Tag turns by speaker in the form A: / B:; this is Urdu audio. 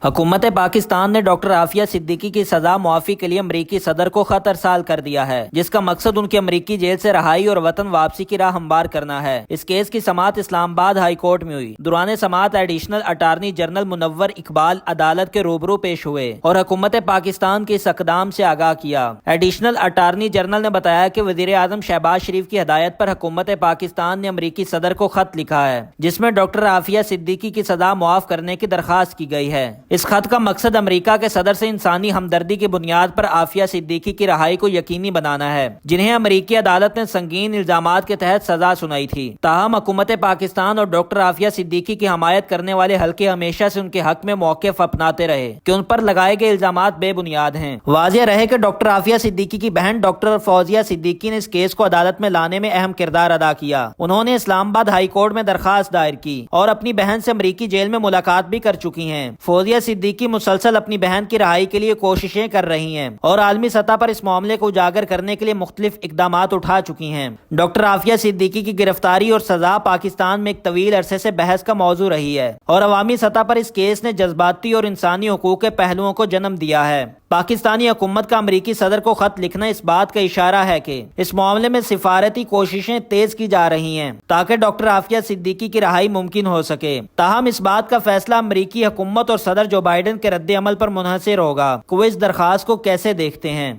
A: حکومت پاکستان نے ڈاکٹر عافیہ صدیقی کی سزا معافی کے لیے امریکی صدر کو خط ارسال کر دیا ہے، جس کا مقصد ان کی امریکی جیل سے رہائی اور وطن واپسی کی راہ ہموار کرنا ہے۔ اس کیس کی سماعت اسلام آباد ہائی کورٹ میں ہوئی۔ دوران سماعت ایڈیشنل اٹارنی جنرل منور اقبال عدالت کے روبرو پیش ہوئے اور حکومت پاکستان کے اس اقدام سے آگاہ کیا۔ ایڈیشنل اٹارنی جنرل نے بتایا کہ وزیر اعظم شہباز شریف کی ہدایت پر حکومت پاکستان نے امریکی صدر کو خط لکھا ہے، جس میں ڈاکٹر عافیہ صدیقی کی سزا معاف کرنے کی درخواست کی گئی ہے۔ اس خط کا مقصد امریکہ کے صدر سے انسانی ہمدردی کی بنیاد پر عافیہ صدیقی کی رہائی کو یقینی بنانا ہے، جنہیں امریکی عدالت نے سنگین الزامات کے تحت سزا سنائی تھی۔ تاہم حکومت پاکستان اور ڈاکٹر عافیہ صدیقی کی حمایت کرنے والے حلقے ہمیشہ سے ان کے حق میں موقف اپناتے رہے کہ ان پر لگائے گئے الزامات بے بنیاد ہیں۔ واضح رہے کہ ڈاکٹر عافیہ صدیقی کی بہن ڈاکٹر فوزیہ صدیقی نے اس کیس کو عدالت میں لانے میں اہم کردار ادا کیا۔ انہوں نے اسلام آباد ہائی کورٹ میں درخواست دائر کی اور اپنی بہن سے امریکی جیل میں ملاقات بھی کر چکی ہیں۔ فوزیہ صدیقی مسلسل اپنی بہن کی رہائی کے لیے کوششیں کر رہی ہیں اور عالمی سطح پر اس معاملے کو اجاگر کرنے کے لیے مختلف اقدامات اٹھا چکی ہیں۔ ڈاکٹر عافیہ صدیقی کی گرفتاری اور سزا پاکستان میں ایک طویل عرصے سے بحث کا موضوع رہی ہے اور عوامی سطح پر اس کیس نے جذباتی اور انسانی حقوق کے پہلوؤں کو جنم دیا ہے۔ پاکستانی حکومت کا امریکی صدر کو خط لکھنا اس بات کا اشارہ ہے کہ اس معاملے میں سفارتی کوششیں تیز کی جا رہی ہیں تاکہ ڈاکٹر عافیہ صدیقی کی رہائی ممکن ہو سکے۔ تاہم اس بات کا فیصلہ امریکی حکومت اور صدر جو بائیڈن کے رد عمل پر منحصر ہوگا۔ وہ اس درخواست کو کیسے دیکھتے ہیں؟